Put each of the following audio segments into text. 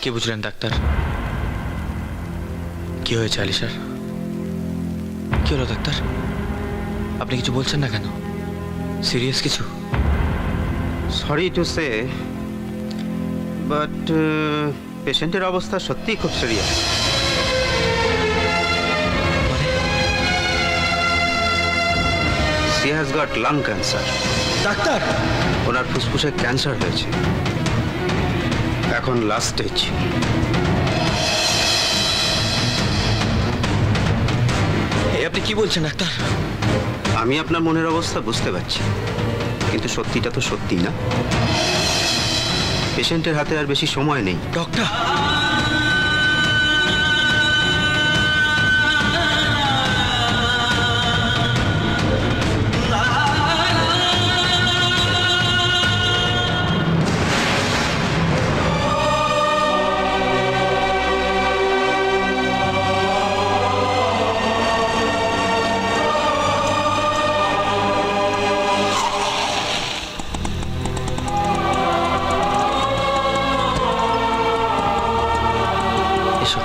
কি বুঝলেন ডাক্তার? কি হয়েছে আলিশার? কি হলো ডাক্তার? আপনি কিছু বলছেন না কেন? সিরিয়াস কিছু? সরি টু সে, বাট পেশেন্টের অবস্থা সত্যিই খুব সিরিয়াস। মানে she has got lung cancer. Doctor, ওনার ফুসফুসে ক্যান্সার হয়েছে, এখন লাস্ট স্টেজ। আপনি কি বলছেন ডাক্তার? আমি আপনার মনের অবস্থা বুঝতে পারছি, কিন্তু সত্যিটা তো সত্যি না। পেশেন্টের হাতে আর বেশি সময় নেই। ডক্টর, এসো।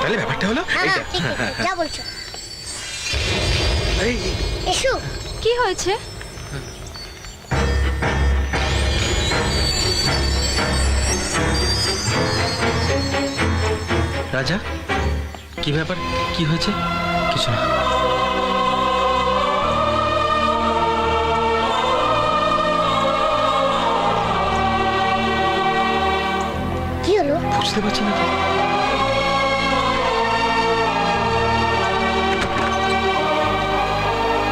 তাহলে ব্যাপারটা হলো এইটা। যা বলছো এই এসো। কি হয়েছে? রাজা, কি ব্যাপার? কি হয়েছে? কিছু না। কি হলো? বুঝতে পারছি না তো।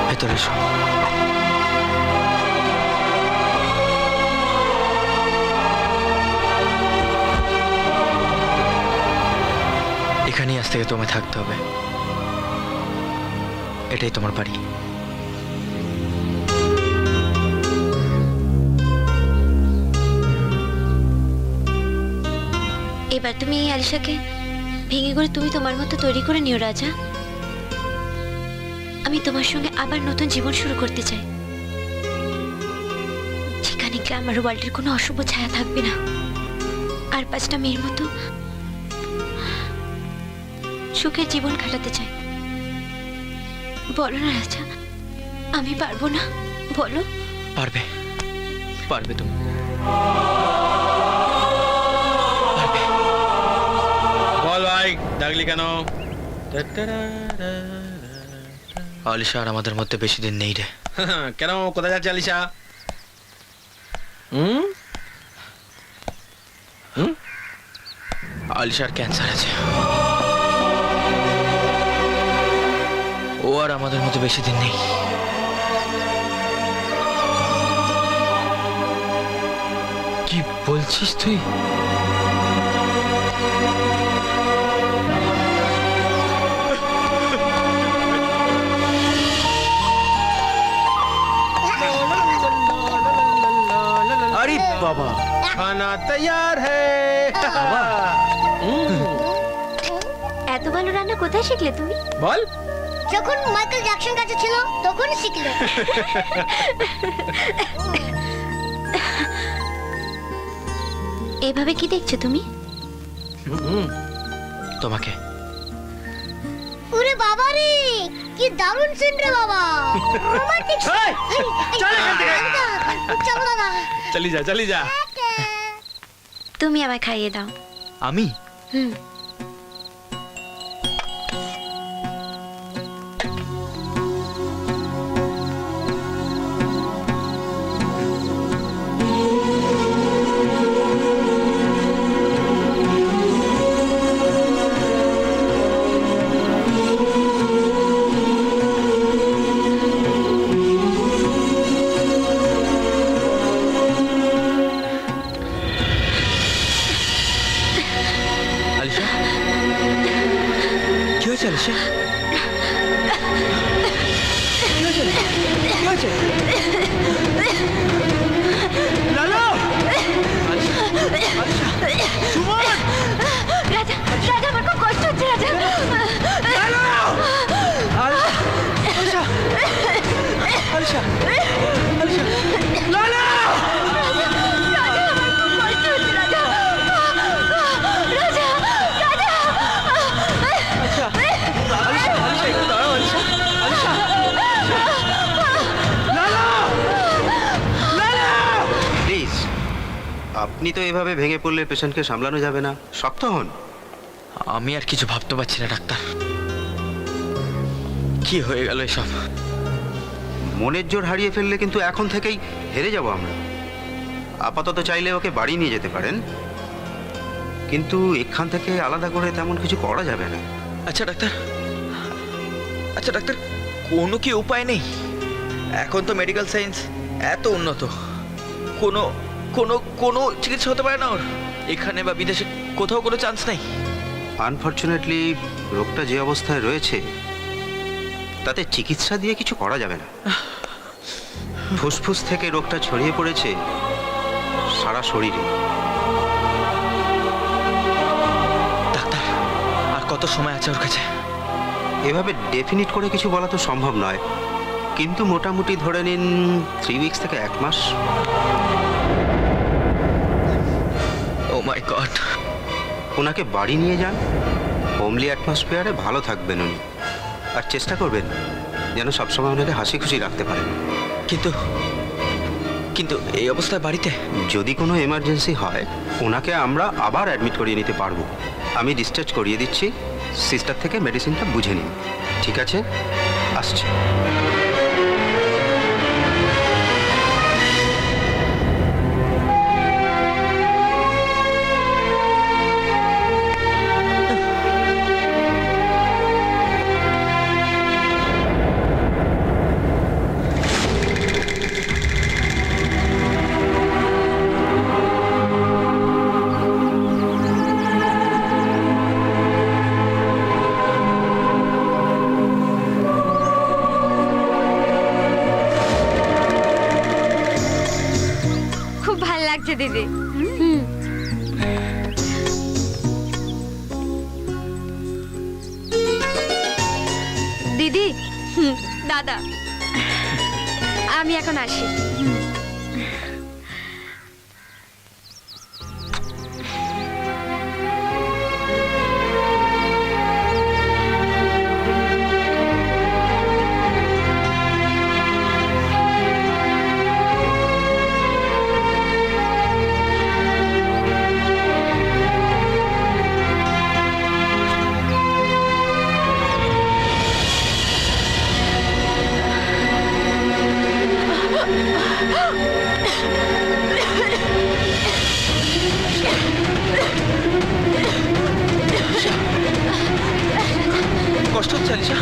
ভেতরে এসো। এখানেই আজ থেকে তোমায় থাকতে হবে। এটাই তোমার বাড়ি। এবার তুমি এই আলিশাকে ভেঙে করে তুমি তোমার মতো তৈরি করে নিও রাজা। আমি তোমার সঙ্গে আবার নতুন জীবন শুরু করতে চাই, যেখানে গ্ল্যামার ওয়ার্ল্ডের কোনো অশুভ ছায়া থাকবে না। আর 5টা মেয়ের মতো সুখের জীবন কাটাতে চাই। বলো না রাজা, আমি পারবো না? বলো। পারবে, পারবে তুমি। বল ভাই, ডাকলি কেন? আলিশা আর আমাদের মধ্যে বেশি দিন নেই রে। কেন, কোথায় যাচ্ছে আলিশা? আলিশার ক্যান্সার আছে। ও আর আমাদের মধ্যে বেশি দিন নেই। কি বলছিস তুই? আরে বাবা, খানা তৈয়ার হ্যায়। এত ভালো রান্না কোথায় শিখলে তুমি? বল। যখন মাইকেল জ্যাকসন কাছে ছিল তখন শিখলে। এভাবে কি দেখছো তুমি? তোমাকে। ওরে বাবা রে, কি দারুণ সিন রে বাবা। রোমান্টিক। চল এখান থেকে। চলো দাদা। চলি যা, চলি যা। তুমি আমায় খাইয়ে দাও। আমি? হুম। আলিশা, কি হয়েছে আলিশা? কি হয়েছে? কি হয়েছে? লালু! আলিশা, আলিশা, সুমন! রাজা, রাজা, আমার খুব কষ্ট হচ্ছে রাজা। লালু! আলিশা, আলিশা, আলিশা, আলিশা, আপনি তো এভাবে ভেঙে পড়লে পেশেন্টকে সামলানো যাবে না, শক্ত হন। আমি আর কিছু ভাবতে পারছি না ডাক্তার। কি হয়ে গেল এসব? মনের জোর হারিয়ে ফেললে কিন্তু এখন থেকেই হেরে যাব আমরা। আপাতত চাইলে ওকে বাড়ি নিয়ে যেতে পারেন, কিন্তু এখান থেকে আলাদা করে তেমন কিছু করা যাবে না। আচ্ছা ডাক্তার, আচ্ছা ডাক্তার, কোনো কি উপায় নেই? এখন তো মেডিকেল সায়েন্স এত উন্নত, কোনো কোনো কোনো চিকিৎসা হতে পারে না ওর? এখানে বা বিদেশে কোথাও কোনো চান্স নেই? আনফর্চুনেটলি রোগটা যে অবস্থায় রয়েছে তাতে চিকিৎসা দিয়ে কিছু করা যাবে না। ফুসফুস থেকে রোগটা ছড়িয়ে পড়েছে সারা শরীরে। ডাক্তার, আর কত সময় আছে ওর কাছে? এভাবে ডেফিনিট করে কিছু বলা তো সম্ভব নয়, কিন্তু মোটামুটি ধরে নিন 3 উইকস থেকে 1 মাস। ও মাই গড! ওনাকে বাড়ি নিয়ে যান, হোমলি অ্যাটমসফিয়ারে ভালো থাকবেন উনি, আর চেষ্টা করবেন যেন সবসময় ওনাকে হাসি খুশি রাখতে পারেন। কিন্তু কিন্তু এই অবস্থায় বাড়িতে? যদি কোনো এমার্জেন্সি হয় ওনাকে আমরা আবার অ্যাডমিট করিয়ে নিতে পারবো। আমি ডিসচার্জ করিয়ে দিচ্ছি, সিস্টার থেকে মেডিসিনটা বুঝে নিন। ঠিক আছে, আসছি। খুব ভালো লাগছে দিদি। দিদি, দাদা, আমি এখন আসি। কষ্ট হচ্ছে আলিশা?